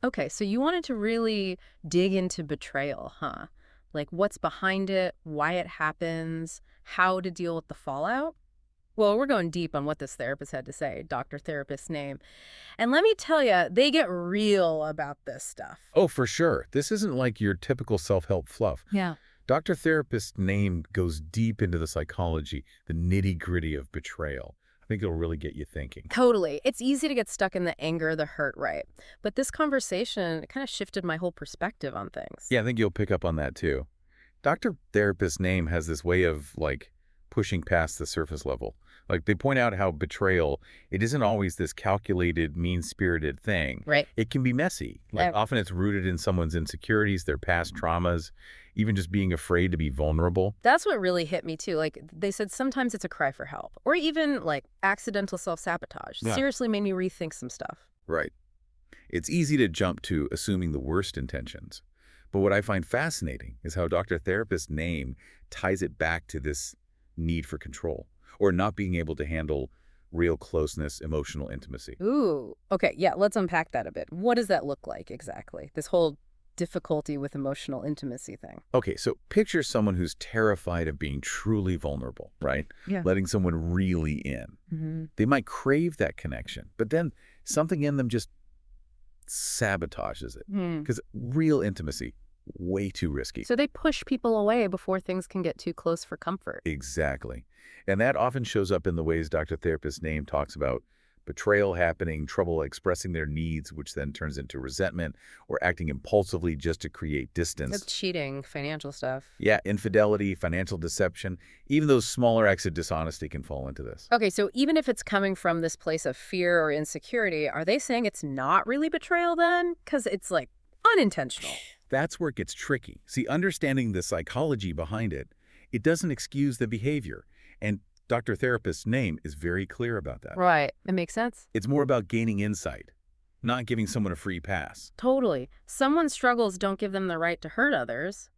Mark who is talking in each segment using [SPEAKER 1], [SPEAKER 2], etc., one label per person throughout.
[SPEAKER 1] Okay, so you wanted to really dig into betrayal, huh? Like what's behind it, why it happens, how to deal with the fallout? Well, we're going deep on what this therapist had to say, doctor therapist's name. And let me tell you, they get real about this stuff.
[SPEAKER 2] Oh, for sure. This isn't like your typical self-help fluff.
[SPEAKER 1] Yeah.
[SPEAKER 2] Dr. Therapist's name goes deep into the psychology, the nitty-gritty of betrayal. I think it'll really get you thinking.
[SPEAKER 1] Totally. It's easy to get stuck in the anger, the hurt, right? But this conversation kind of shifted my whole perspective on things.
[SPEAKER 2] Yeah, I think you'll pick up on that too. Dr. Therapist's name has this way of, like, pushing past the surface level. Like, they point out how betrayal, it isn't always this calculated, mean-spirited thing.
[SPEAKER 1] Right.
[SPEAKER 2] It can be messy. Like, often it's rooted in someone's insecurities, their past traumas, even just being afraid to be vulnerable.
[SPEAKER 1] That's what really hit me too. Like they said sometimes it's a cry for help or even like accidental self-sabotage.
[SPEAKER 2] Yeah.
[SPEAKER 1] Seriously made me rethink some stuff.
[SPEAKER 2] Right. It's easy to jump to assuming the worst intentions. But what I find fascinating is how Dr. Therapist's name ties it back to this need for control or not being able to handle real closeness, emotional intimacy.
[SPEAKER 1] Ooh. Okay, yeah, let's unpack that a bit. What does that look like exactly? This whole difficulty with emotional intimacy thing.
[SPEAKER 2] Okay, so picture someone who's terrified of being truly vulnerable, right?
[SPEAKER 1] Yeah.
[SPEAKER 2] Letting someone really in.
[SPEAKER 1] Hmm.
[SPEAKER 2] They might crave that connection, but then something in them just sabotages it.
[SPEAKER 1] Hmm.
[SPEAKER 2] Because real intimacy, way too risky.
[SPEAKER 1] So they push people away before things can get too close for comfort.
[SPEAKER 2] Exactly. And that often shows up in the ways Dr. Therapist's name talks about betrayal happening, trouble expressing their needs, which then turns into resentment, or acting impulsively just to create
[SPEAKER 1] That's
[SPEAKER 2] distance.
[SPEAKER 1] cheating, financial stuff.
[SPEAKER 2] Yeah, infidelity, financial deception, even those smaller acts of dishonesty can fall into this.
[SPEAKER 1] Okay, so even if it's coming from this place of fear or insecurity, are they saying it's not really betrayal then? Because it's like unintentional.
[SPEAKER 2] That's where it gets tricky. See, understanding the psychology behind it, it doesn't excuse the behavior. And Dr. Therapist's name is very clear about that.
[SPEAKER 1] Right. It makes sense.
[SPEAKER 2] It's more about gaining insight, not giving someone a free pass.
[SPEAKER 1] Totally. Someone's struggles don't give them the right to hurt others,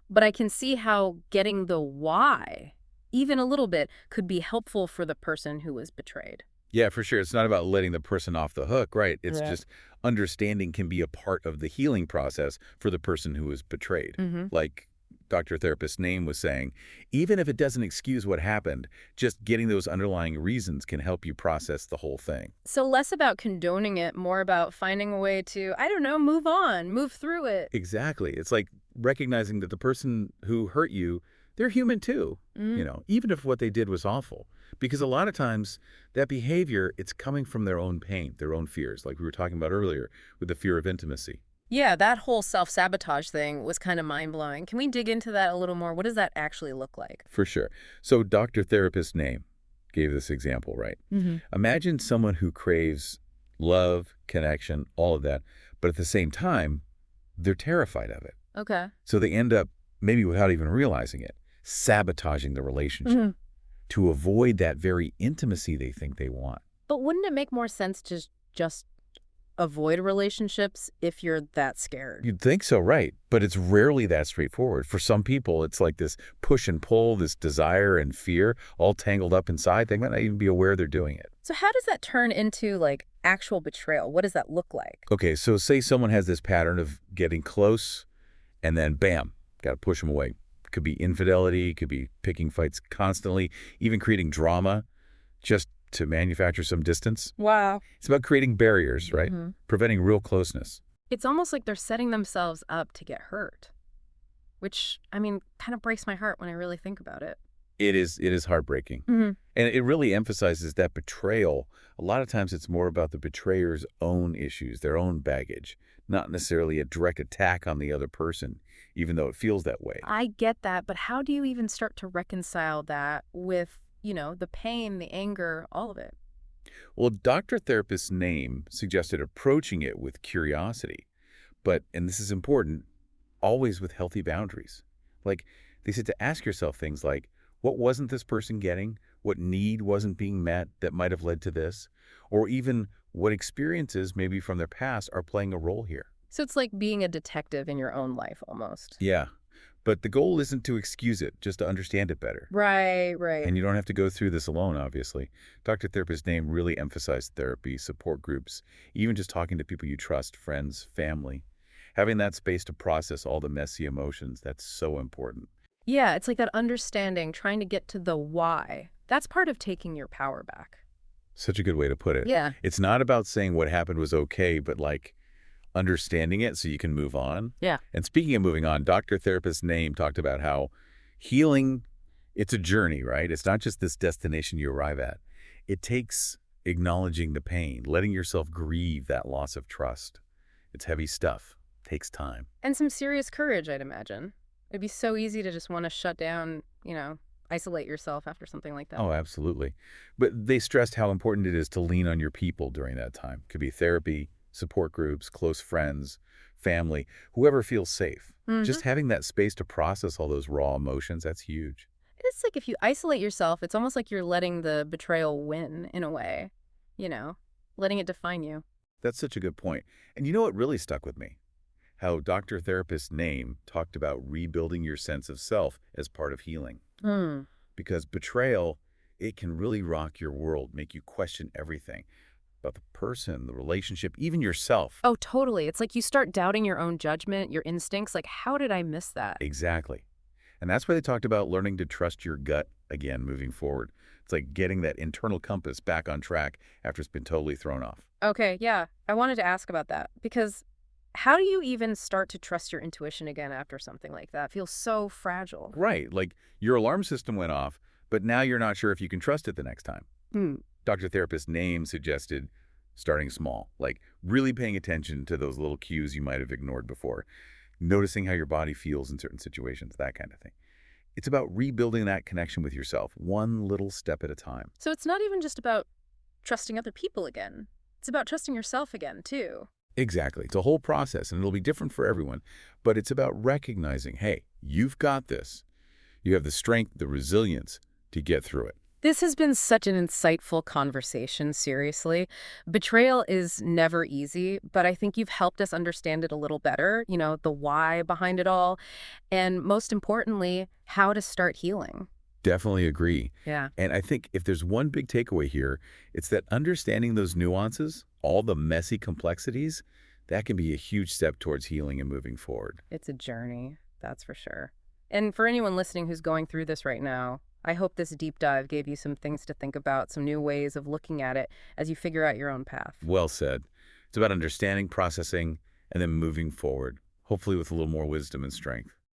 [SPEAKER 1] but I can see how getting the why, even a little bit, could be helpful for the person who was betrayed.
[SPEAKER 2] Yeah, for sure. It's not about letting the person off the hook, right? It's
[SPEAKER 1] Yeah.
[SPEAKER 2] just understanding can be a part of the healing process for the person who was betrayed.
[SPEAKER 1] Mm-hmm.
[SPEAKER 2] Like Dr. Therapist's name was saying, even if it doesn't excuse what happened, just getting those underlying reasons can help you process the whole thing.
[SPEAKER 1] So less about condoning it, more about finding a way to, I don't know, move on, move through it.
[SPEAKER 2] Exactly. It's like recognizing that the person who hurt you, they're human too,
[SPEAKER 1] Mm.
[SPEAKER 2] even if what they did was awful. Because a lot of times that behavior, it's coming from their own pain, their own fears, like we were talking about earlier with the fear of intimacy.
[SPEAKER 1] Yeah, that whole self-sabotage thing was kind of mind-blowing. Can we dig into that a little more? What does that actually look like?
[SPEAKER 2] For sure. So Dr. Therapist's name gave this example, right?
[SPEAKER 1] Mm-hmm.
[SPEAKER 2] Imagine someone who craves love, connection, all of that, but at the same time, they're terrified of it.
[SPEAKER 1] Okay.
[SPEAKER 2] So they end up, maybe without even realizing it, sabotaging the relationship
[SPEAKER 1] Mhm.
[SPEAKER 2] to avoid that very intimacy they think they want.
[SPEAKER 1] But wouldn't it make more sense to just avoid relationships if you're that scared?
[SPEAKER 2] You'd think so, right? But it's rarely that straightforward. For some people, it's like this push and pull, this desire and fear all tangled up inside. They might not even be aware they're doing it.
[SPEAKER 1] So how does that turn into like actual betrayal? What does that look like?
[SPEAKER 2] Okay, so say someone has this pattern of getting close and then bam, got to push them away. Could be infidelity, could be picking fights constantly, even creating drama just to manufacture some distance.
[SPEAKER 1] Wow.
[SPEAKER 2] It's about creating barriers, right?
[SPEAKER 1] Mhm.
[SPEAKER 2] Preventing real closeness.
[SPEAKER 1] It's almost like they're setting themselves up to get hurt, which, I mean, kind of breaks my heart when I really think about it.
[SPEAKER 2] It is heartbreaking.
[SPEAKER 1] Mhm.
[SPEAKER 2] And it really emphasizes that betrayal, a lot of times it's more about the betrayer's own issues, their own baggage, not necessarily a direct attack on the other person, even though it feels that way.
[SPEAKER 1] I get that, but how do you even start to reconcile that with, the pain, the anger, all of it?
[SPEAKER 2] Well, Dr. Therapist's name suggested approaching it with curiosity, but, and this is important, always with healthy boundaries. Like, they said to ask yourself things like, what wasn't this person getting? What need wasn't being met that might have led to this? Or even what experiences maybe from their past are playing a role here?
[SPEAKER 1] So it's like being a detective in your own life almost.
[SPEAKER 2] Yeah. But the goal isn't to excuse it, just to understand it better.
[SPEAKER 1] Right, right.
[SPEAKER 2] And you don't have to go through this alone, obviously. Dr. Therapist's name really emphasized therapy, support groups, even just talking to people you trust, friends, family. Having that space to process all the messy emotions, that's so important.
[SPEAKER 1] Yeah, it's like that understanding, trying to get to the why. That's part of taking your power back.
[SPEAKER 2] Such a good way to put it.
[SPEAKER 1] Yeah.
[SPEAKER 2] It's not about saying what happened was okay, but like understanding it so you can move on.
[SPEAKER 1] Yeah.
[SPEAKER 2] And speaking of moving on, Dr. Therapist's name talked about how healing, it's a journey, right? It's not just this destination you arrive at. It takes acknowledging the pain, letting yourself grieve that loss of trust. It's heavy stuff. Takes time.
[SPEAKER 1] And some serious courage, I'd imagine. It'd be so easy to just want to shut down, isolate yourself after something like that.
[SPEAKER 2] Oh, absolutely. But they stressed how important it is to lean on your people during that time. Could be therapy, support groups, close friends, family, whoever feels safe.
[SPEAKER 1] Hmm.
[SPEAKER 2] Just having that space to process all those raw emotions, that's huge.
[SPEAKER 1] It's like if you isolate yourself, it's almost like you're letting the betrayal win in a way, you know, letting it define you.
[SPEAKER 2] That's such a good point. And you know what really stuck with me? How Dr. Therapist's name talked about rebuilding your sense of self as part of healing.
[SPEAKER 1] Hmm.
[SPEAKER 2] Because betrayal, it can really rock your world, make you question everything about the person, the relationship, even yourself.
[SPEAKER 1] Oh, totally. It's like you start doubting your own judgment, your instincts. Like, how did I miss that?
[SPEAKER 2] Exactly. And that's why they talked about learning to trust your gut again moving forward. It's like getting that internal compass back on track after it's been totally thrown off.
[SPEAKER 1] Okay, yeah. I wanted to ask about that because how do you even start to trust your intuition again after something like that? It feels so fragile.
[SPEAKER 2] Right, like your alarm system went off, but now you're not sure if you can trust it the next time.
[SPEAKER 1] Hmm.
[SPEAKER 2] Dr. Therapist's name suggested starting small, like really paying attention to those little cues you might have ignored before, noticing how your body feels in certain situations, that kind of thing. It's about rebuilding that connection with yourself, one little step at a time.
[SPEAKER 1] So it's not even just about trusting other people again. It's about trusting yourself again, too.
[SPEAKER 2] Exactly. It's a whole process, and it'll be different for everyone, but it's about recognizing, hey, you've got this. You have the strength, the resilience to get through it.
[SPEAKER 1] This has been such an insightful conversation, seriously. Betrayal is never easy, but I think you've helped us understand it a little better, the why behind it all, and most importantly, how to start healing.
[SPEAKER 2] Definitely agree.
[SPEAKER 1] Yeah.
[SPEAKER 2] And I think if there's one big takeaway here, it's that understanding those nuances, all the messy complexities, that can be a huge step towards healing and moving forward.
[SPEAKER 1] It's a journey, that's for sure. And for anyone listening who's going through this right now, I hope this deep dive gave you some things to think about, some new ways of looking at it as you figure out your own path.
[SPEAKER 2] Well said. It's about understanding, processing, and then moving forward, hopefully with a little more wisdom and strength.